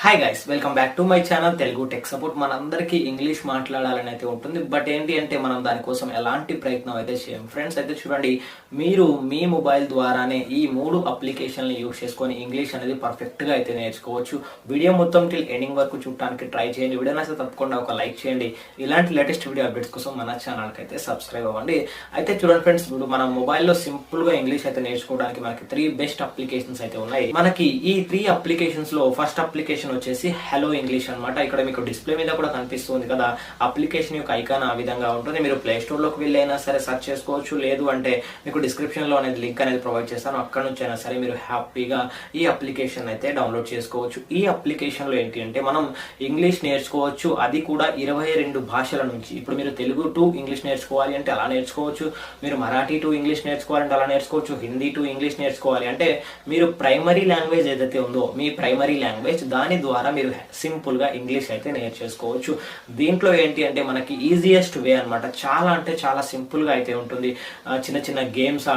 Hi guys, welcome back to my channel Telugu tech support. మనందరికీ English మాట్లాడాలని అయితే ఉంటుంది, బట్ ఏంటి అంటే మనం దానికోసం ఎలాంటి ప్రయత్నం అయితే చేయం. ఫ్రెండ్స్ అయితే చూడండి, మీరు మీ మొబైల్ ద్వారానే ఈ 3 అప్లికేషన్లు యూజ్ చేసుకొని ఇంగ్లీష్ అనేది పర్ఫెక్ట్గా అయితే నేర్చుకోవచ్చు. వీడియో మొత్తం టిల్ ఎండింగ్ వరకు చూడటానికి ట్రై చేయండి. వీడియో నచ్చితే తప్పకుండా ఒక లైక్ చేయండి. ఇలాంటి లేటెస్ట్ వీడియో అప్డేట్స్ కోసం మన ఛానల్కి అయితే సబ్స్క్రైబ్ అవ్వండి. అయితే చూడండి ఫ్రెండ్స్, ఇప్పుడు మన మొబైల్లో సింపుల్గా ఇంగ్లీష్ అయితే నేర్చుకోవడానికి మనకి 3 బెస్ట్ అప్లికేషన్స్ అయితే ఉన్నాయి. మనకి ఈ 3 అప్లికేషన్స్లో ఫస్ట్ అప్లికేషన్ వచ్చేసి హలో ఇంగ్లీష్ అన్నమాట. ఇక్కడ మీకు డిస్ప్లే మీద కూడా కనిపిస్తుంది కదా, అప్లికేషన్ యొక్క ఐకాన్ ఆ విధంగా ఉంటుంది. మీరు ప్లే స్టోర్ లోకి వెళ్ళైనా సరే సెర్చ్ చేసుకోవచ్చు, లేదు అంటే మీకు డిస్క్రిప్షన్ లో అనేది లింక్ అనేది ప్రొవైడ్ చేస్తాను, అక్కడ నుంచి అయినా సరే మీరు హ్యాపీగా ఈ అప్లికేషన్ అయితే డౌన్లోడ్ చేసుకోవచ్చు. ఈ అప్లికేషన్ లో ఏంటి అంటే మనం ఇంగ్లీష్ నేర్చుకోవచ్చు, అది కూడా 22 భాషల నుంచి. ఇప్పుడు మీరు తెలుగు టు ఇంగ్లీష్ నేర్చుకోవాలి అంటే అలా నేర్చుకోవచ్చు, మీరు మరాఠీ టు ఇంగ్లీష్ నేర్చుకోవాలంటే అలా నేర్చుకోవచ్చు, హిందీ టు ఇంగ్లీష్ నేర్చుకోవాలి అంటే మీరు ప్రైమరీ లాంగ్వేజ్ ఏదైతే ఉందో మీ ప్రైమరీ లాంగ్వేజ్ దాని ద్వారా మీరు సింపుల్ గా ఇంగ్లీష్ అయితే నేర్చేసుకోవచ్చు. దీంట్లో ఏంటి అంటే మనకి ఈజియెస్ట్ వే అన్నమాట. చాలా అంటే చాలా సింపుల్ గా అయితే ఉంటుంది. చిన్న చిన్న గేమ్స్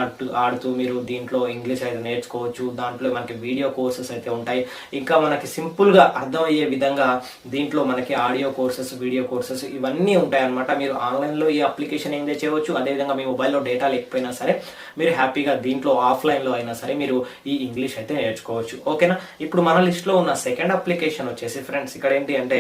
ఆడుతూ మీరు దీంట్లో ఇంగ్లీష్ అయితే నేర్చుకోవచ్చు. దాంట్లో మనకి వీడియో కోర్సెస్ అయితే ఉంటాయి. ఇంకా మనకి సింపుల్ గా అర్థమయ్యే విధంగా దీంట్లో మనకి ఆడియో కోర్సెస్, వీడియో కోర్సెస్ ఇవన్నీ ఉంటాయి అన్నమాట. మీరు ఆన్లైన్ లో ఈ అప్లికేషన్ ఎంజాయ్ చేయవచ్చు. అదేవిధంగా మీ మొబైల్లో డేటా లేకపోయినా సరే మీరు హ్యాపీగా దీంట్లో ఆఫ్లైన్ లో అయినా సరే మీరు ఈ ఇంగ్లీష్ అయితే నేర్చుకోవచ్చు. ఓకేనా, ఇప్పుడు మన లిస్ట్ లో ఉన్న సెకండ్ అప్లికేషన్ వచ్చేసి ఫ్రెండ్స్ ఇక్కడ ఏంటి అంటే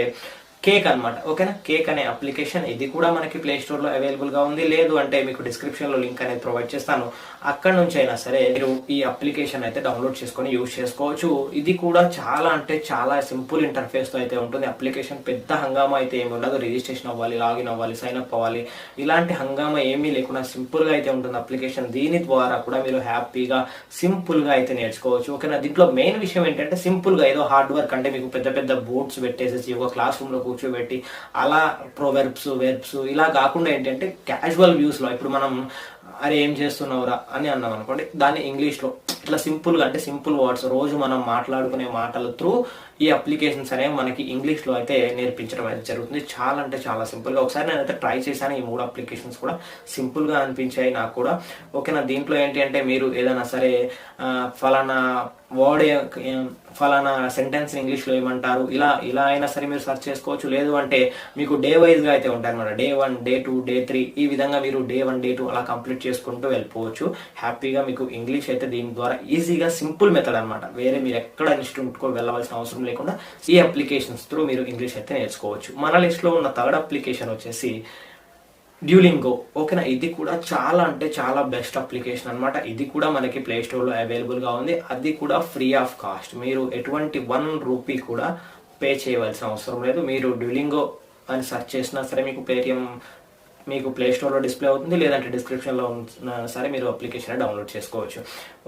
కేక్ అన్నమాట. ఓకేనా, కేక్ అనే అప్లికేషన్ ఇది కూడా మనకి ప్లే స్టోర్ లో అవైలబుల్ గా ఉంది, లేదు అంటే మీకు డిస్క్రిప్షన్ లో లింక్ అనేది ప్రొవైడ్ చేస్తాను, అక్కడ నుంచి అయినా సరే మీరు ఈ అప్లికేషన్ అయితే డౌన్లోడ్ చేసుకొని యూజ్ చేసుకోవచ్చు. ఇది కూడా చాలా అంటే చాలా సింపుల్ ఇంటర్ఫేస్ తో అయితే ఉంటుంది. అప్లికేషన్ పెద్ద హంగామా అయితే ఏమి ఉండదు. రిజిస్ట్రేషన్ అవ్వాలి, లాగిన్ అవ్వాలి, సైన్ అప్ అవ్వాలి, ఇలాంటి హంగామా ఏమీ లేకుండా సింపుల్ గా అయితే ఉంటుంది అప్లికేషన్. దీని ద్వారా కూడా మీరు హ్యాపీగా సింపుల్ గా అయితే నేర్చుకోవచ్చు. ఓకేనా, దీంట్లో మెయిన్ విషయం ఏంటంటే సింపుల్ గా ఏదో హార్డ్ వర్క్ అంటే మీకు పెద్ద పెద్ద బోర్డ్స్ పెట్టేసి ఒక క్లాస్ రూమ్ లో కూర్చోబెట్టి అలా ప్రొవెర్బ్స్, వెర్బ్స్ ఇలా కాకుండా ఏంటంటే క్యాజువల్ వ్యూస్ లో ఇప్పుడు మనం అరే ఏం చేస్తున్నావురా అని అన్నాం అనుకోండి, దాన్ని ఇంగ్లీష్ లో ఇట్లా సింపుల్ గా అంటే సింపుల్ వర్డ్స్ రోజు మనం మాట్లాడుకునే మాటల త్రూ ఈ అప్లికేషన్స్ అనేవి మనకి ఇంగ్లీష్ లో అయితే నేర్పించడం అయితే జరుగుతుంది. చాలా అంటే చాలా సింపుల్ గా. ఒకసారి నేనైతే ట్రై చేశాను, ఈ 3 అప్లికేషన్స్ కూడా సింపుల్ గా అనిపించాయి నాకు కూడా. ఓకేనా, దీంట్లో ఏంటి అంటే మీరు ఏదైనా సరే ఫలానా వర్డ్, ఫలానా సెంటెన్స్ ఇంగ్లీష్ లో ఏమంటారు ఇలా ఇలా అయినా సరే మీరు సెర్చ్ చేసుకోవచ్చు, లేదు అంటే మీకు డే వైజ్ గా అయితే ఉంటాయి అనమాట. డే 1, డే 2, డే 3 ఈ విధంగా మీరు డే 1, డే 2 అలా కంప్లీట్ చేసుకుంటూ వెళ్ళిపోవచ్చు. హ్యాపీగా మీకు ఇంగ్లీష్ అయితే దీని ద్వారా ఈజీగా సింపుల్ మెథడ్ అనమాట. వేరే మీరు ఎక్కడ ఇన్స్టిట్యూట్ కో వెళ్ళవలసిన అవసరం లేకుండా ఈ అప్లికేషన్స్ త్రూ మీరు ఇంగ్లీష్ అయితే నేర్చుకోవచ్చు. మన లిస్ట్ లో ఉన్న థర్డ్ అప్లికేషన్ వచ్చేసి డ్యూలింగో. ఓకేనా, ఇది కూడా చాలా అంటే చాలా బెస్ట్ అప్లికేషన్ అనమాట. ఇది కూడా మనకి ప్లే స్టోర్ లో అవైలబుల్ గా ఉంది. అది కూడా ఫ్రీ ఆఫ్ కాస్ట్. మీరు ఎటువంటి 1 రూపీ కూడా పే చేయవలసిన అవసరం లేదు. మీరు డ్యూలింగో అని సెర్చ్ చేసినా సరే మీకు పేటిఎం మీకు ప్లే స్టోర్లో డిస్ప్లే అవుతుంది, లేదంటే డిస్క్రిప్షన్లో సరే మీరు అప్లికేషన్ డౌన్లోడ్ చేసుకోవచ్చు.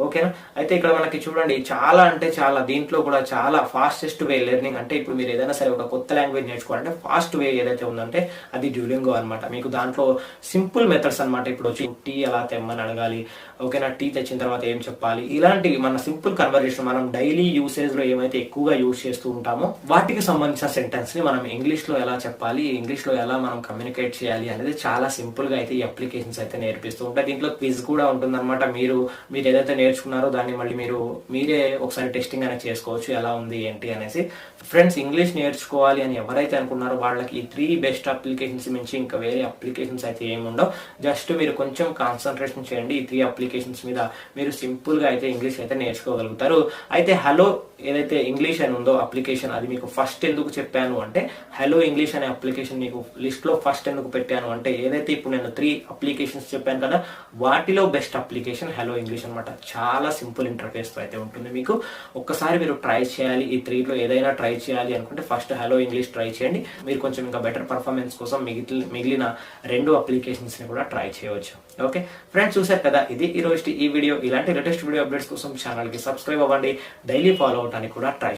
ఓకేనా, అయితే ఇక్కడ మనకి చూడండి చాలా అంటే చాలా దీంట్లో కూడా చాలా ఫాస్టెస్ట్ వే లెర్నింగ్. అంటే ఇప్పుడు మీరు ఏదైనా సరే ఒక కొత్త లాంగ్వేజ్ నేర్చుకోవాలంటే ఫాస్ట్ వే ఏదైతే ఉందంటే అది డ్యూలింగో అనమాట. మీకు దాంట్లో సింపుల్ మెథడ్స్ అనమాట. ఇప్పుడు వచ్చి టీ ఎలా తెమ్మని అడగాలి, ఓకేనా, టీ తెచ్చిన తర్వాత ఏం చెప్పాలి, ఇలాంటివి మన సింపుల్ కన్వర్జేషన్ మనం డైలీ యూసేజ్ లో ఏమైతే ఎక్కువగా యూజ్ చేస్తూ ఉంటామో వాటికి సంబంధించిన సెంటెన్స్ ని మనం ఇంగ్లీష్ లో ఎలా చెప్పాలి, ఇంగ్లీష్ లో ఎలా మనం కమ్యూనికేట్ చేయాలి అనేది చాలా సింపుల్ గా అయితే ఈ అప్లికేషన్స్ అయితే నేర్పిస్తూ ఉంటాయి. దీంట్లో క్విజ్ కూడా ఉంటుంది అనమాట. మీరు ఏదైతే నేర్చుకున్నారో దాన్ని మళ్ళీ మీరే ఒకసారి టెస్టింగ్ అనేది చేసుకోవచ్చు, ఎలా ఉంది ఏంటి అనేసి. ఫ్రెండ్స్, ఇంగ్లీష్ నేర్చుకోవాలి అని ఎవరైతే అనుకున్నారో వాళ్ళకి ఈ 3 బెస్ట్ అప్లికేషన్స్ మించి ఇంకా వేరే అప్లికేషన్స్ అయితే ఏముండవు. జస్ట్ మీరు కొంచెం కాన్సన్ట్రేషన్ చేయండి ఈ 3 అప్లికేషన్స్ మీద, మీరు సింపుల్ గా అయితే ఇంగ్లీష్ అయితే నేర్చుకోగలుగుతారు. అయితే హలో ఏదైతే ఇంగ్లీష్ అని ఉందో అప్లికేషన్, అది మీకు ఫస్ట్ ఎందుకు చెప్పాను అంటే హలో ఇంగ్లీష్ అనే అప్లికేషన్ మీకు లిస్ట్ లో ఫస్ట్ ఎందుకు పెట్టాను అంటే ఏదైతే ఇప్పుడు నేను 3 అప్లికేషన్స్ చెప్పాను కదా వాటిలో బెస్ట్ అప్లికేషన్ హలో ఇంగ్లీష్ అనమాట. చాలా సింపుల్ ఇంటర్ఫేస్ తో అయితే ఉంటుంది. మీకు ఒక్కసారి మీరు ట్రై చేయాలి, ఈ 3లో ఏదైనా ట్రై చేయాలి అనుకుంటే ఫస్ట్ హలో ఇంగ్లీష్ ట్రై చేయండి. మీరు కొంచెం ఇంకా బెటర్ పర్ఫార్మెన్స్ కోసం మిగిలిన 2 అప్లికేషన్స్ ని కూడా ట్రై చేయవచ్చు. ఓకే ఫ్రెండ్స్, చూసారు కదా, ఇది ఈ రోజు ఈ వీడియో. ఇలాంటి లేటెస్ట్ వీడియో అప్డేట్స్ కోసం ఛానల్ కి సబ్స్క్రైబ్ అవ్వండి. డైలీ ఫాలో అవడానికి కూడా ట్రై